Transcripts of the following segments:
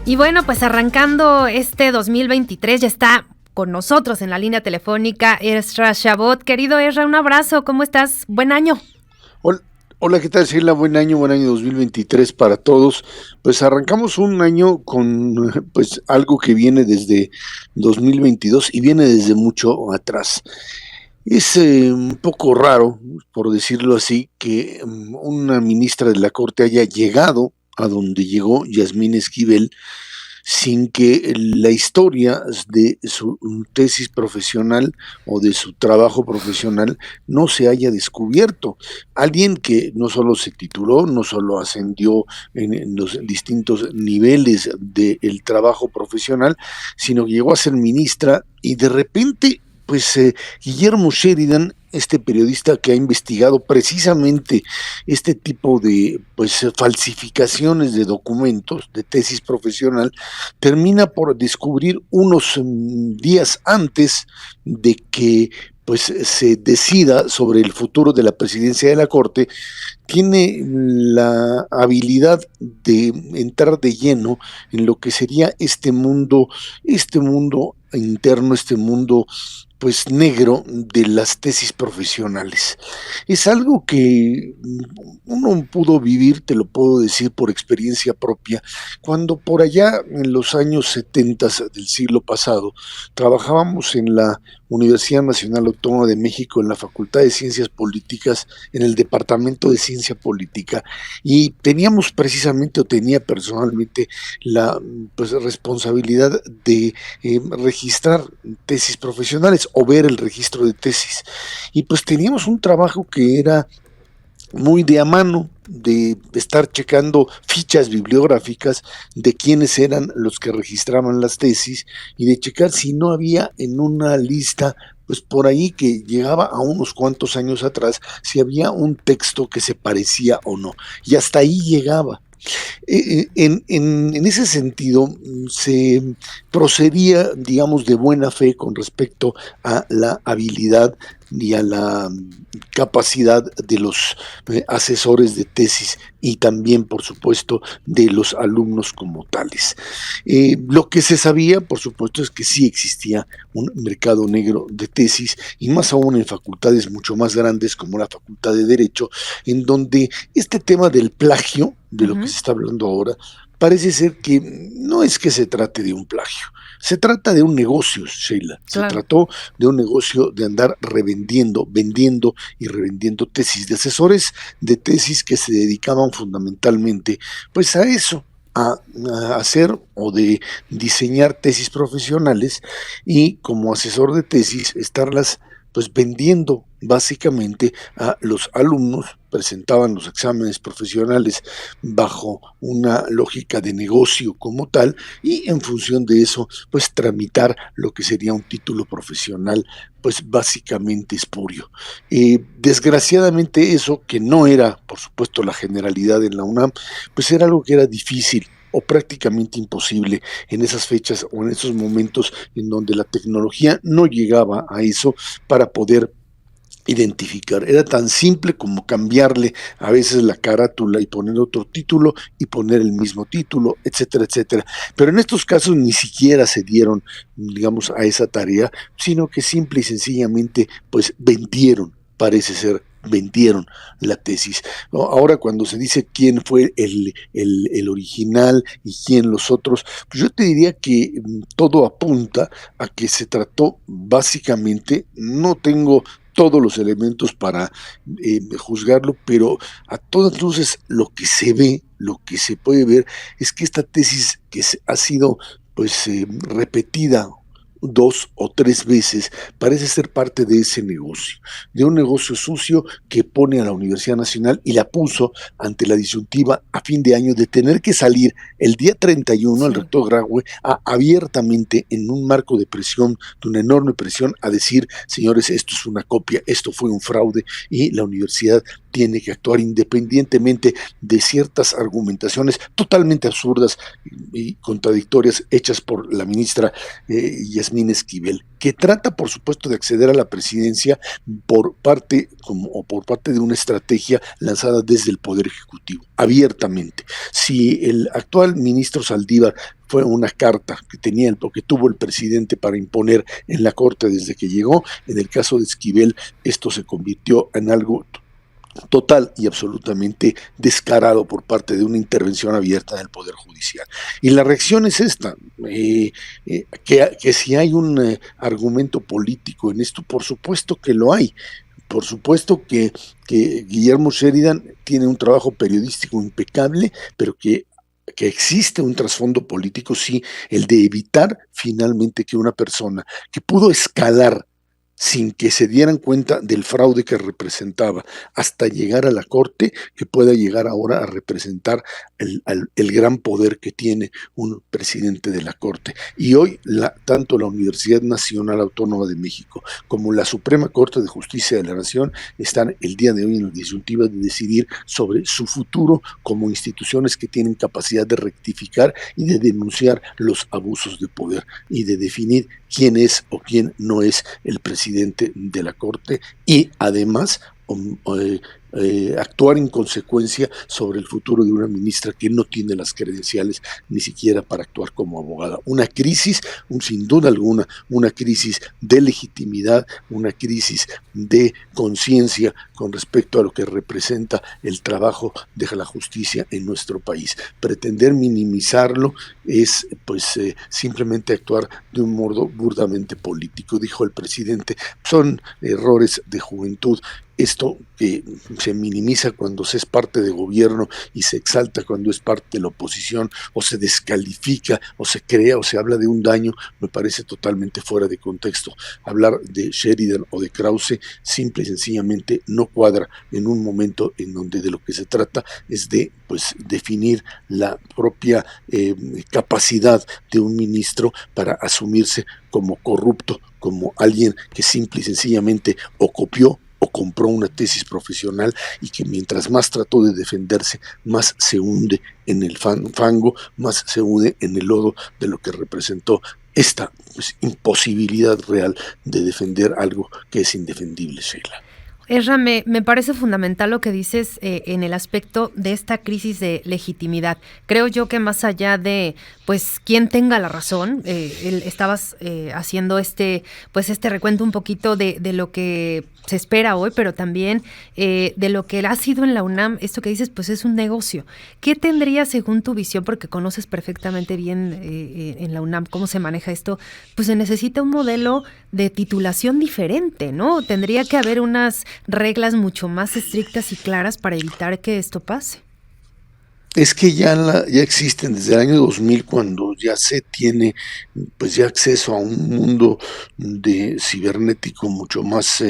Y bueno, pues arrancando este 2023 ya está con nosotros en la línea telefónica Ezra Shabot. Querido Ezra, un abrazo, ¿cómo estás? Buen año. Hola, hola, ¿qué tal, Sheila? Buen año 2023 para todos. Pues arrancamos un año con pues algo que viene desde 2022 y viene desde mucho atrás. Es un poco raro, por decirlo así, que una ministra de la Corte haya llegado a donde llegó Yasmín Esquivel sin que la historia de su tesis profesional o de su trabajo profesional no se haya descubierto. Alguien que no solo se tituló, no solo ascendió en los distintos niveles del trabajo profesional, sino que llegó a ser ministra y de repente pues Guillermo Sheridan, este periodista que ha investigado precisamente este tipo de pues falsificaciones de documentos, de tesis profesional, termina por descubrir unos días antes de que pues se decida sobre el futuro de la presidencia de la Corte, tiene la habilidad de entrar de lleno en lo que sería este mundo interno, este mundo pues negro de las tesis profesionales. Es algo que uno pudo vivir, te lo puedo decir por experiencia propia, cuando por allá en los años 70 del siglo pasado trabajábamos en la Universidad Nacional Autónoma de México en la Facultad de Ciencias Políticas, en el Departamento de Ciencia Política, y teníamos precisamente, o tenía personalmente, la pues, responsabilidad de registrar tesis profesionales o ver el registro de tesis. Y pues teníamos un trabajo que era muy de a mano, de estar checando fichas bibliográficas de quiénes eran los que registraban las tesis y de checar si no había en una lista, pues por ahí que llegaba a unos cuantos años atrás, si había un texto que se parecía o no. Y hasta ahí llegaba. En ese sentido, se procedía, digamos, de buena fe con respecto a la habilidad y a la capacidad de los asesores de tesis y también, por supuesto, de los alumnos como tales. Lo que se sabía, por supuesto, es que sí existía un mercado negro de tesis y más aún en facultades mucho más grandes como la Facultad de Derecho, en donde este tema del plagio, de lo que se está hablando ahora, parece ser que no es que se trate de un plagio, se trata de un negocio, Sheila. Se Claro. trató de un negocio de andar revendiendo, vendiendo y revendiendo tesis, de asesores de tesis que se dedicaban fundamentalmente pues a eso, a hacer o de diseñar tesis profesionales y como asesor de tesis estarlas pues vendiendo básicamente a los alumnos. Presentaban los exámenes profesionales bajo una lógica de negocio como tal y en función de eso pues tramitar lo que sería un título profesional pues básicamente espurio. Desgraciadamente eso, que no era por supuesto la generalidad en la UNAM, pues era algo que era difícil o prácticamente imposible en esas fechas o en esos momentos en donde la tecnología no llegaba a eso para poder identificar. Era tan simple como cambiarle a veces la carátula y poner otro título y poner el mismo título, etcétera, etcétera. Pero en estos casos ni siquiera se dieron, digamos, a esa tarea, sino que simple y sencillamente, pues vendieron, parece ser, vendieron la tesis. ¿No? Ahora cuando se dice quién fue el original y quién los otros, pues yo te diría que todo apunta a que se trató básicamente, no tengo todos los elementos para juzgarlo, pero a todas luces lo que se ve, lo que se puede ver, es que esta tesis que ha sido pues repetida 2 o 3 veces, parece ser parte de ese negocio, de un negocio sucio que pone a la Universidad Nacional y la puso ante la disyuntiva a fin de año de tener que salir el día 31, el rector Graue, abiertamente en un marco de presión, de una enorme presión, a decir, señores, esto es una copia, esto fue un fraude y la universidad tiene que actuar independientemente de ciertas argumentaciones totalmente absurdas y contradictorias hechas por la ministra Yasmín Esquivel, que trata, por supuesto, de acceder a la presidencia por parte de una estrategia lanzada desde el Poder Ejecutivo, abiertamente. Si el actual ministro Saldívar fue una carta que tuvo el presidente para imponer en la Corte desde que llegó, en el caso de Esquivel esto se convirtió en algo total y absolutamente descarado por parte de una intervención abierta del Poder Judicial. Y la reacción es esta, que si hay un argumento político en esto, por supuesto que lo hay. Por supuesto que Guillermo Sheridan tiene un trabajo periodístico impecable, pero que existe un trasfondo político, sí, el de evitar finalmente que una persona que pudo escalar sin que se dieran cuenta del fraude que representaba, hasta llegar a la Corte, que pueda llegar ahora a representar el gran poder que tiene un presidente de la Corte. Y hoy tanto la Universidad Nacional Autónoma de México como la Suprema Corte de Justicia de la Nación están el día de hoy en la disyuntiva de decidir sobre su futuro como instituciones que tienen capacidad de rectificar y de denunciar los abusos de poder y de definir quién es o quién no es el presidente de la Corte y además actuar en consecuencia sobre el futuro de una ministra que no tiene las credenciales ni siquiera para actuar como abogada. Una crisis, sin duda alguna, una crisis de legitimidad, una crisis de conciencia con respecto a lo que representa el trabajo de la justicia en nuestro país. Pretender minimizarlo es simplemente actuar de un modo burdamente político, dijo el presidente. Son errores de juventud. Esto que se minimiza cuando se es parte de gobierno y se exalta cuando es parte de la oposición, o se descalifica, o se crea, o se habla de un daño, me parece totalmente fuera de contexto. Hablar de Sheridan o de Krause simple y sencillamente no cuadra en un momento en donde de lo que se trata es de definir la propia capacidad de un ministro para asumirse como corrupto, como alguien que simple y sencillamente o copió o compró una tesis profesional y que mientras más trató de defenderse, más se hunde en el fango, más se hunde en el lodo de lo que representó esta imposibilidad real de defender algo que es indefendible, Sheila. Esra, me parece fundamental lo que dices en el aspecto de esta crisis de legitimidad. Creo yo que más allá de quién tenga la razón, estabas haciendo este recuento un poquito de lo que se espera hoy, pero también de lo que ha sido en la UNAM. Esto que dices, es un negocio. ¿Qué tendría, según tu visión, porque conoces perfectamente bien en la UNAM cómo se maneja esto? Se necesita un modelo de titulación diferente, ¿no? Tendría que haber unas reglas mucho más estrictas y claras para evitar que esto pase. Es que ya existen desde el año 2000, cuando ya se tiene ya acceso a un mundo de cibernético mucho más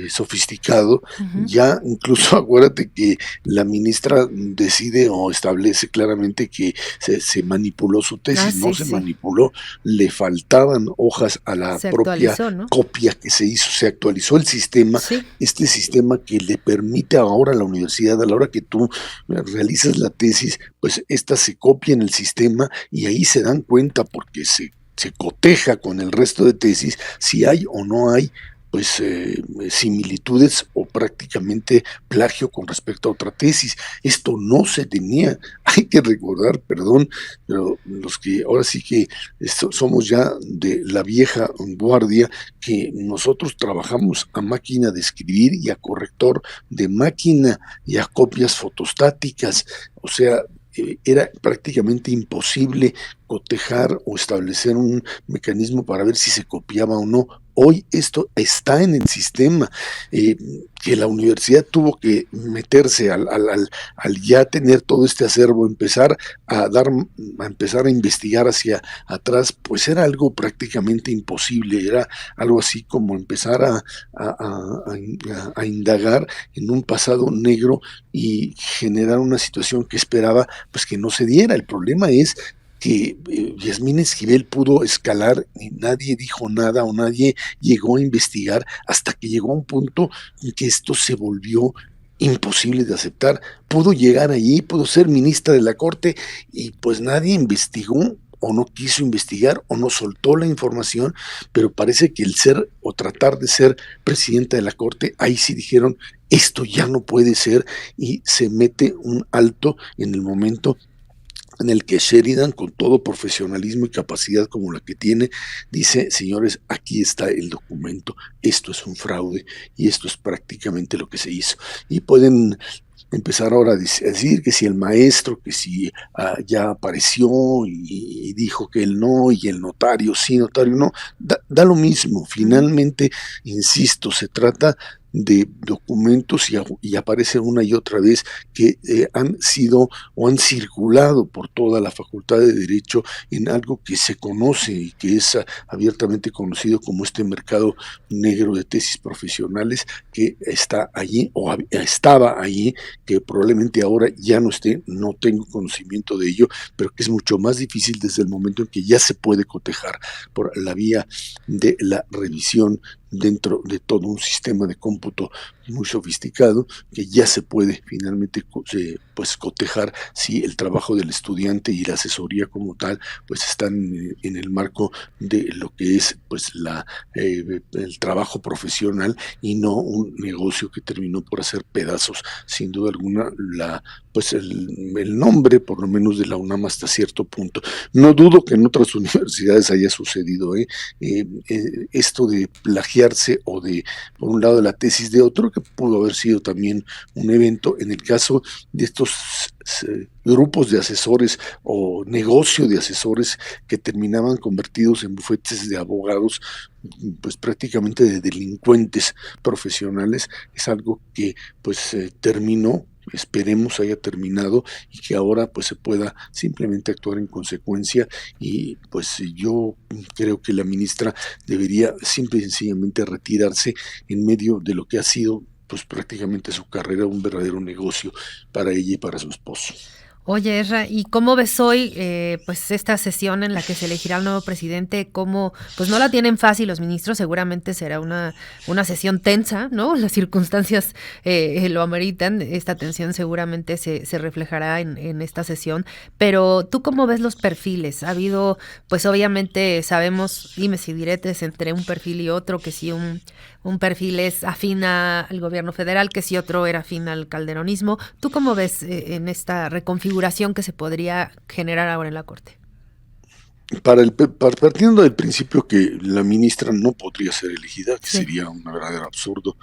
sofisticado. Uh-huh. Ya incluso acuérdate que la ministra decide o establece claramente que se manipuló su tesis. Se manipuló, le faltaban hojas a la propia copia que se hizo, se actualizó el sistema, este sistema que le permite ahora a la universidad, a la hora que tú realizas la tesis, esta se copia en el sistema y ahí se dan cuenta, porque se coteja con el resto de tesis, si hay o no hay similitudes o prácticamente plagio con respecto a otra tesis. Esto no se tenía. Hay que recordar, perdón, pero los que ahora sí que somos ya de la vieja guardia, que nosotros trabajamos a máquina de escribir y a corrector de máquina y a copias fotostáticas. O sea, era prácticamente imposible cotejar o establecer un mecanismo para ver si se copiaba o no. Hoy esto está en el sistema, que la universidad tuvo que meterse al ya tener todo este acervo, empezar a investigar hacia atrás, era algo prácticamente imposible. Era algo así como empezar a indagar en un pasado negro y generar una situación que esperaba que no se diera. El problema es que Yasmín Esquivel pudo escalar y nadie dijo nada o nadie llegó a investigar hasta que llegó a un punto en que esto se volvió imposible de aceptar. Pudo llegar allí, pudo ser ministra de la Corte y pues nadie investigó o no quiso investigar o no soltó la información, pero parece que el ser o tratar de ser presidenta de la Corte, ahí sí dijeron, esto ya no puede ser y se mete un alto en el momento en el que Sheridan, con todo profesionalismo y capacidad como la que tiene, dice, señores, aquí está el documento, esto es un fraude y esto es prácticamente lo que se hizo. Y pueden empezar ahora a decir que si el maestro, que si ya apareció y dijo que él no, y el notario sí, notario no, da lo mismo. Finalmente, insisto, se trata de documentos y aparece una y otra vez que han sido o han circulado por toda la Facultad de Derecho en algo que se conoce y que es abiertamente conocido como este mercado negro de tesis profesionales que está allí o estaba allí, que probablemente ahora ya no esté, no tengo conocimiento de ello, pero que es mucho más difícil desde el momento en que ya se puede cotejar por la vía de la revisión dentro de todo un sistema de cómputo muy sofisticado, que ya se puede finalmente pues cotejar si el trabajo del estudiante y la asesoría como tal pues están en el marco de lo que es pues el trabajo profesional y no un negocio que terminó por hacer pedazos sin duda alguna pues el nombre por lo menos de la UNAM hasta cierto punto. No dudo que en otras universidades haya sucedido esto de plagiarse o de por un lado la tesis de otro, que pudo haber sido también un evento. En el caso de estos grupos de asesores o negocio de asesores que terminaban convertidos en bufetes de abogados, pues prácticamente de delincuentes profesionales, es algo que pues terminó, esperemos haya terminado y que ahora pues se pueda simplemente actuar en consecuencia. Y pues yo creo que la ministra debería simple y sencillamente retirarse en medio de lo que ha sido pues prácticamente su carrera un verdadero negocio para ella y para su esposo. Oye, Esra, ¿y cómo ves hoy pues esta sesión en la que se elegirá el nuevo presidente? ¿Cómo, pues no la tienen fácil los ministros? Seguramente será una sesión tensa, ¿no? Las circunstancias lo ameritan. Esta tensión seguramente se reflejará en esta sesión. Pero ¿tú cómo ves los perfiles? Ha habido, pues obviamente sabemos dimes y diretes entre un perfil y otro, que si un perfil es afín al gobierno federal, que si otro era afín al calderonismo. ¿Tú cómo ves en esta reconfiguración que se podría generar ahora en la Corte? Partiendo del principio que la ministra no podría ser elegida, que Sí. sería un verdadero absurdo,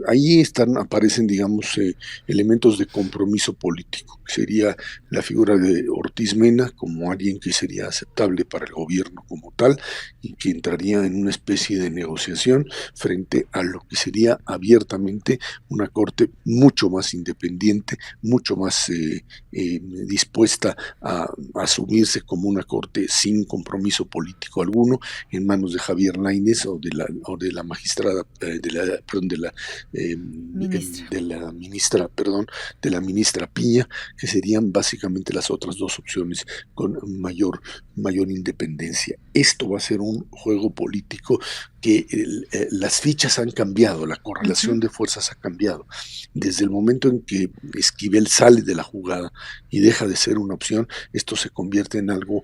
ahí aparecen, digamos, elementos de compromiso político, que sería la figura de Ortiz Mena como alguien que sería aceptable para el gobierno como tal y que entraría en una especie de negociación frente a lo que sería abiertamente una corte mucho más independiente, mucho más dispuesta a asumirse como una corte sin compromiso político alguno en manos de Javier Lainez o de la magistrada, Ministra. de la ministra Piña, que serían básicamente las otras dos opciones con mayor independencia. Esto va a ser un juego político que las fichas han cambiado, la correlación Ujú. de fuerzas ha cambiado. Desde el momento en que Esquivel sale de la jugada y deja de ser una opción, esto se convierte en algo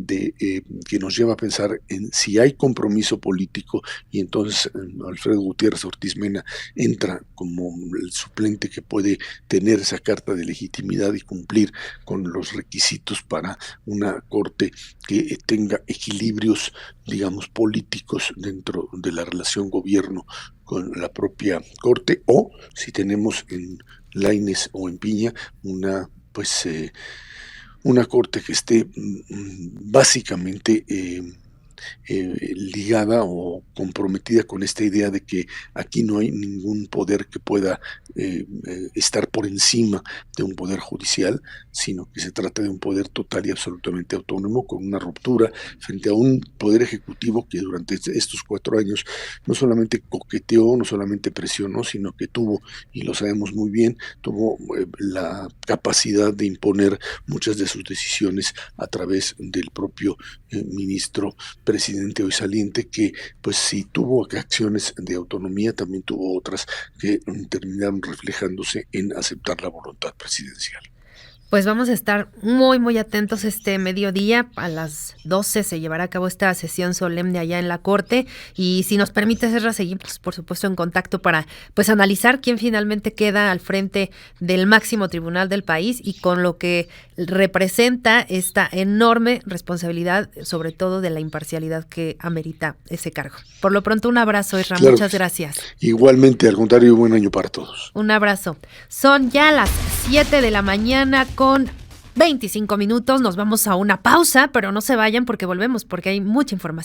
que nos lleva a pensar en si hay compromiso político y entonces Alfredo Gutiérrez Ortiz Mena entra como el suplente que puede tener esa carta de legitimidad y cumplir con los requisitos para una corte que tenga equilibrios, digamos, políticos dentro de la relación gobierno con la propia corte, o si tenemos en Lainez o en Piña una corte que esté básicamente ligada o comprometida con esta idea de que aquí no hay ningún poder que pueda estar por encima de un poder judicial, sino que se trata de un poder total y absolutamente autónomo, con una ruptura frente a un poder ejecutivo que durante estos 4 años no solamente coqueteó, no solamente presionó, sino que tuvo, y lo sabemos muy bien, tuvo la capacidad de imponer muchas de sus decisiones a través del propio ministro presidente hoy saliente, que pues si tuvo acciones de autonomía, también tuvo otras que terminaron reflejándose en aceptar la voluntad presidencial. Pues vamos a estar muy, muy atentos este mediodía. A las 12 se llevará a cabo esta sesión solemne allá en la Corte. Y si nos permite, Serra, seguimos, por supuesto, en contacto para pues analizar quién finalmente queda al frente del máximo tribunal del país y con lo que representa esta enorme responsabilidad, sobre todo de la imparcialidad que amerita ese cargo. Por lo pronto, un abrazo, Isra. Claro, muchas gracias. Igualmente, al contrario, buen año para todos. Un abrazo. Son ya las 7 de la mañana con 25 minutos. Nos vamos a una pausa, pero no se vayan porque volvemos, porque hay mucha información.